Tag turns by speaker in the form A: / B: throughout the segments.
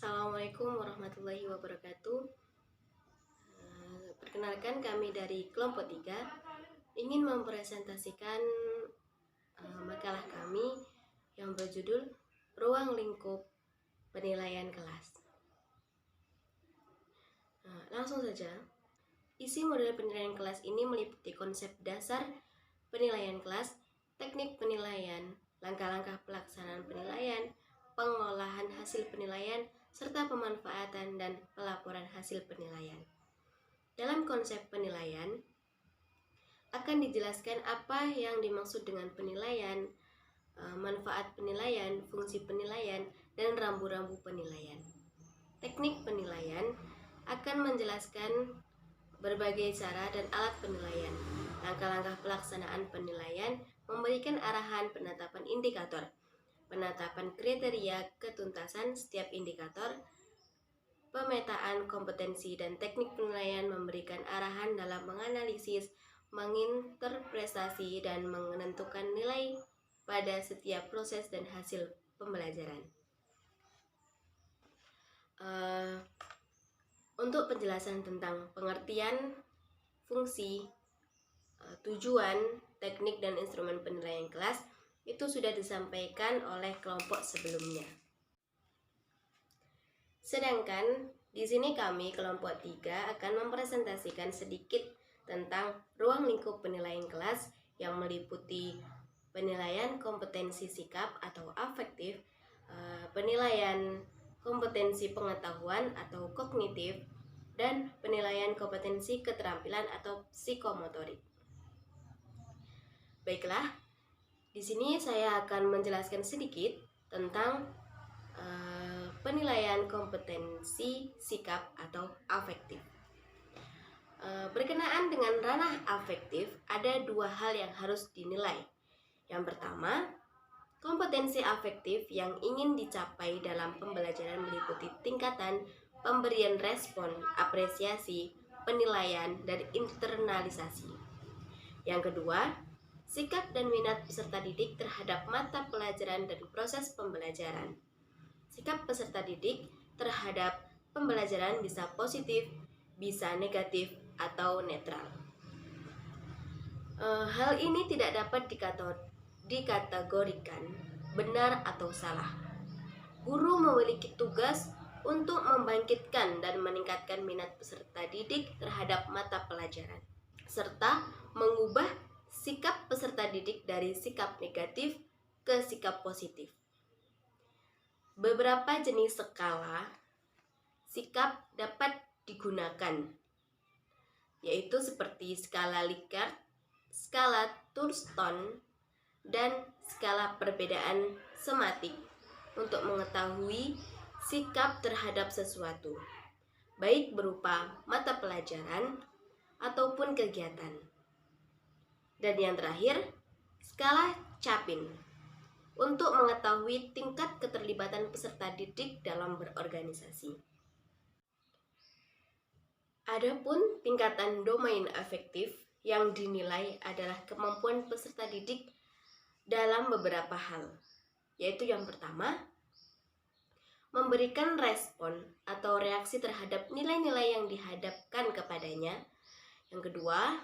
A: Assalamualaikum warahmatullahi wabarakatuh. Perkenalkan, kami dari kelompok 3 ingin mempresentasikan makalah kami yang berjudul Ruang Lingkup Penilaian Kelas. Langsung saja. Isi model penilaian kelas ini meliputi konsep dasar penilaian kelas, teknik penilaian, langkah-langkah pelaksanaan penilaian, pengolahan hasil penilaian, serta pemanfaatan dan pelaporan hasil penilaian. Dalam konsep penilaian, akan dijelaskan apa yang dimaksud dengan penilaian, manfaat penilaian, fungsi penilaian, dan rambu-rambu penilaian. Teknik penilaian akan menjelaskan berbagai cara dan alat penilaian, langkah-langkah pelaksanaan penilaian, memberikan arahan penetapan indikator, penetapan kriteria ketuntasan setiap indikator, pemetaan kompetensi dan teknik penilaian, memberikan arahan dalam menganalisis, menginterpretasi, dan menentukan nilai pada setiap proses dan hasil pembelajaran. Untuk penjelasan tentang pengertian, fungsi, tujuan, teknik, dan instrumen penilaian kelas itu sudah disampaikan oleh kelompok sebelumnya. Sedangkan di sini kami kelompok 3 akan mempresentasikan sedikit tentang ruang lingkup penilaian kelas yang meliputi penilaian kompetensi sikap atau afektif, penilaian kompetensi pengetahuan atau kognitif, dan penilaian kompetensi keterampilan atau psikomotorik. Baiklah, di sini saya akan menjelaskan sedikit tentang penilaian kompetensi sikap atau afektif. Berkenaan dengan ranah afektif, ada dua hal yang harus dinilai. Yang pertama, kompetensi afektif yang ingin dicapai dalam pembelajaran meliputi tingkatan pemberian respon, apresiasi, penilaian, dan internalisasi. Yang kedua, sikap dan minat peserta didik terhadap mata pelajaran dan proses pembelajaran. Sikap peserta didik terhadap pembelajaran bisa positif, bisa negatif, atau netral. Hal ini tidak dapat dikategorikan benar atau salah. Guru memiliki tugas untuk membangkitkan dan meningkatkan minat peserta didik terhadap mata pelajaran, serta mengubah sikap peserta didik dari sikap negatif ke sikap positif. Beberapa jenis skala sikap dapat digunakan, yaitu seperti skala Likert, skala Thurston, dan skala perbedaan sematik untuk mengetahui sikap terhadap sesuatu, baik berupa mata pelajaran ataupun kegiatan. Dan yang terakhir, skala Chapin untuk mengetahui tingkat keterlibatan peserta didik dalam berorganisasi. Adapun tingkatan domain afektif yang dinilai adalah kemampuan peserta didik dalam beberapa hal, yaitu yang pertama, memberikan respon atau reaksi terhadap nilai-nilai yang dihadapkan kepadanya. Yang kedua,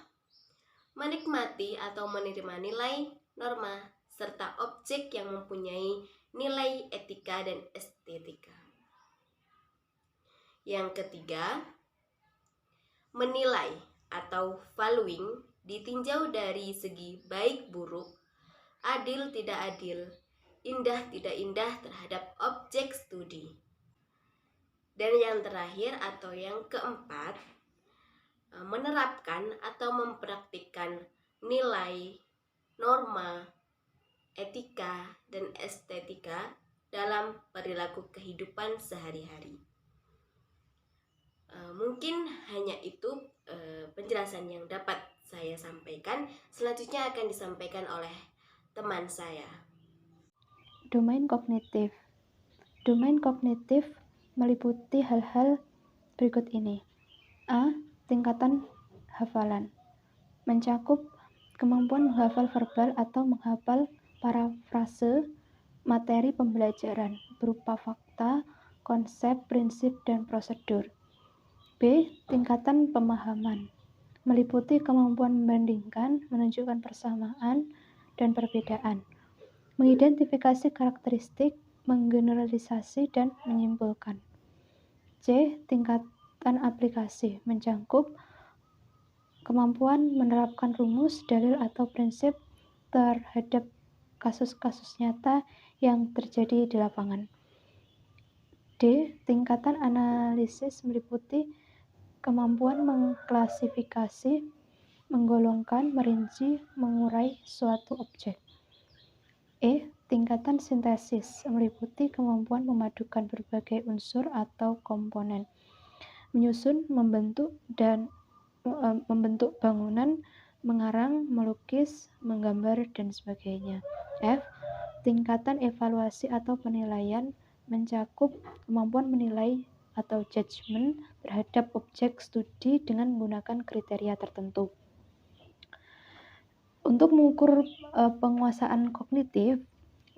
A: menikmati atau menerima nilai, norma, serta objek yang mempunyai nilai etika dan estetika. Yang ketiga, menilai atau valuing ditinjau dari segi baik buruk, adil tidak adil, indah tidak indah terhadap objek studi. Dan yang terakhir atau yang keempat, menerapkan atau mempraktikkan nilai, norma, etika, dan estetika dalam perilaku kehidupan sehari-hari. Mungkin hanya itu penjelasan yang dapat saya sampaikan. Selanjutnya akan disampaikan oleh teman saya.
B: Domain kognitif. Domain kognitif meliputi hal-hal berikut ini. A. Tingkatan hafalan. Mencakup kemampuan menghafal verbal atau menghafal parafrase materi pembelajaran berupa fakta, konsep, prinsip, dan prosedur. B. Tingkatan pemahaman, meliputi kemampuan membandingkan, menunjukkan persamaan, dan perbedaan, mengidentifikasi karakteristik, menggeneralisasi, dan menyimpulkan. C. Tingkatan aplikasi, mencakup kemampuan menerapkan rumus, dalil, atau prinsip terhadap kasus-kasus nyata yang terjadi di lapangan. D. Tingkatan analisis, meliputi kemampuan mengklasifikasi, menggolongkan, merinci, mengurai suatu objek. E. Tingkatan sintesis, meliputi kemampuan memadukan berbagai unsur atau komponen, menyusun, membentuk bangunan, mengarang, melukis, menggambar, dan sebagainya. F. Tingkatan evaluasi atau penilaian, mencakup kemampuan menilai atau judgement terhadap objek studi dengan menggunakan kriteria tertentu. Untuk mengukur penguasaan kognitif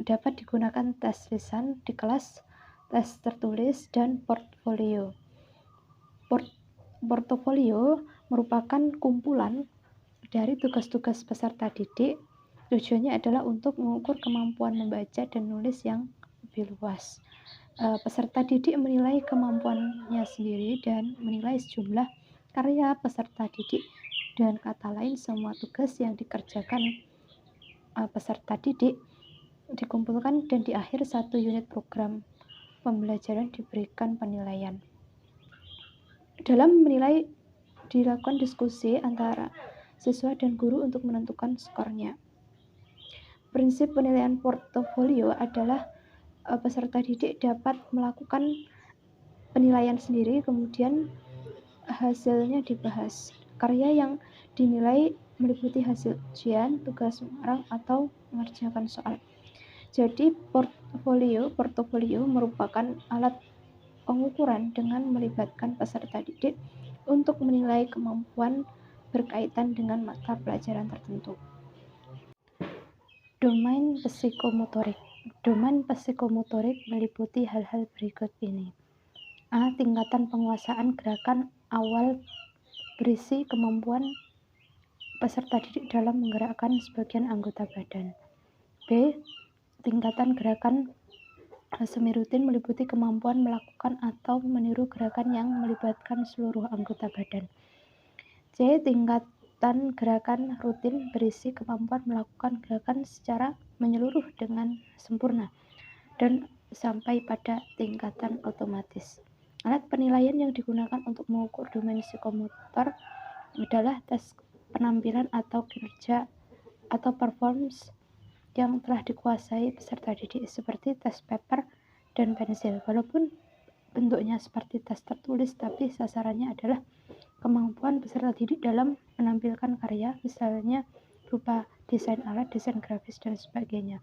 B: dapat digunakan tes lisan di kelas, tes tertulis, dan portofolio. Portofolio merupakan kumpulan dari tugas-tugas peserta didik. Tujuannya adalah untuk mengukur kemampuan membaca dan nulis yang lebih luas. Peserta didik menilai kemampuannya sendiri dan menilai sejumlah karya peserta didik. Dengan kata lain, semua tugas yang dikerjakan peserta didik dikumpulkan dan di akhir satu unit program pembelajaran diberikan penilaian. Dalam menilai dilakukan diskusi antara siswa dan guru untuk menentukan skornya. Prinsip penilaian portofolio adalah peserta didik dapat melakukan penilaian sendiri, kemudian hasilnya dibahas. Karya yang dinilai meliputi hasil ujian, tugas mengarang, atau mengerjakan soal. Jadi portofolio merupakan alat pengukuran dengan melibatkan peserta didik untuk menilai kemampuan berkaitan dengan mata pelajaran tertentu. Domain psikomotorik. Domain psikomotorik meliputi hal-hal berikut ini. A. Tingkatan penguasaan gerakan awal berisi kemampuan peserta didik dalam menggerakkan sebagian anggota badan. B. Tingkatan gerakan semi rutin meliputi kemampuan melakukan atau meniru gerakan yang melibatkan seluruh anggota badan. C. Tingkatan gerakan rutin berisi kemampuan melakukan gerakan secara menyeluruh dengan sempurna dan sampai pada tingkatan otomatis. Alat penilaian yang digunakan untuk mengukur domain psikomotor adalah tes penampilan atau kinerja atau performance yang telah dikuasai peserta didik, seperti tes paper dan pensil. Walaupun bentuknya seperti tes tertulis, tapi sasarannya adalah kemampuan peserta didik dalam menampilkan karya, misalnya berupa desain alat, desain grafis, dan sebagainya.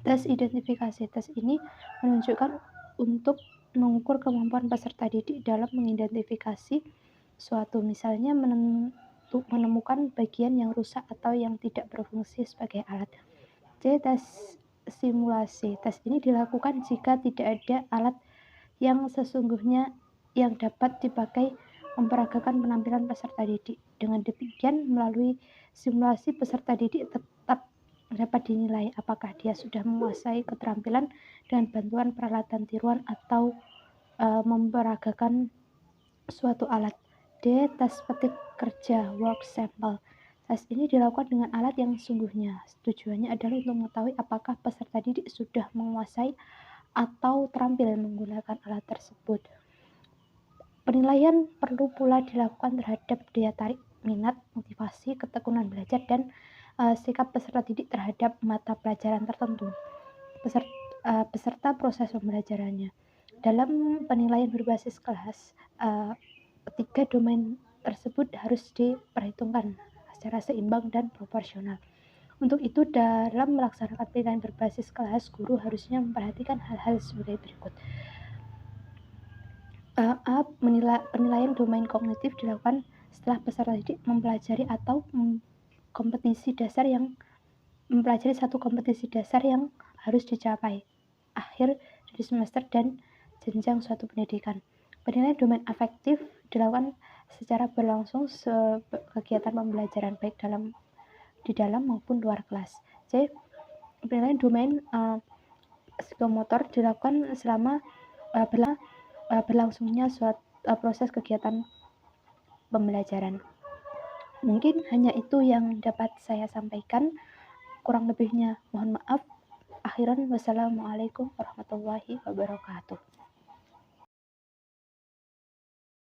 B: Tes identifikasi. Tes ini menunjukkan untuk mengukur kemampuan peserta didik dalam mengidentifikasi suatu, misalnya menemukan bagian yang rusak atau yang tidak berfungsi sebagai alat. C. Tes simulasi. Tes ini dilakukan jika tidak ada alat yang sesungguhnya yang dapat dipakai memperagakan penampilan peserta didik. Dengan demikian, melalui simulasi peserta didik tetap dapat dinilai apakah dia sudah menguasai keterampilan dengan bantuan peralatan tiruan atau memperagakan suatu alat. D. Tes petik kerja work sample. Tes ini dilakukan dengan alat yang sesungguhnya. Tujuannya adalah untuk mengetahui apakah peserta didik sudah menguasai atau terampil menggunakan alat tersebut. Penilaian perlu pula dilakukan terhadap daya tarik, minat, motivasi, ketekunan belajar, dan sikap peserta didik terhadap mata pelajaran tertentu beserta proses pembelajarannya. Dalam penilaian berbasis kelas, ketiga domain tersebut harus diperhitungkan secara seimbang dan proporsional. Untuk itu, dalam melaksanakan penilaian berbasis kelas, guru harusnya memperhatikan hal-hal sebagai berikut. A. Penilaian domain kognitif dilakukan setelah peserta didik mempelajari satu kompetisi dasar yang harus dicapai akhir dari semester dan jenjang suatu pendidikan. Penilaian domain afektif dilakukan secara berlangsung kegiatan pembelajaran baik di dalam maupun luar kelas. Jadi penilaian domain psikomotor dilakukan selama berlangsungnya suatu proses kegiatan pembelajaran. Mungkin hanya itu yang dapat saya sampaikan. Kurang lebihnya mohon maaf. Akhiran wassalamualaikum warahmatullahi wabarakatuh.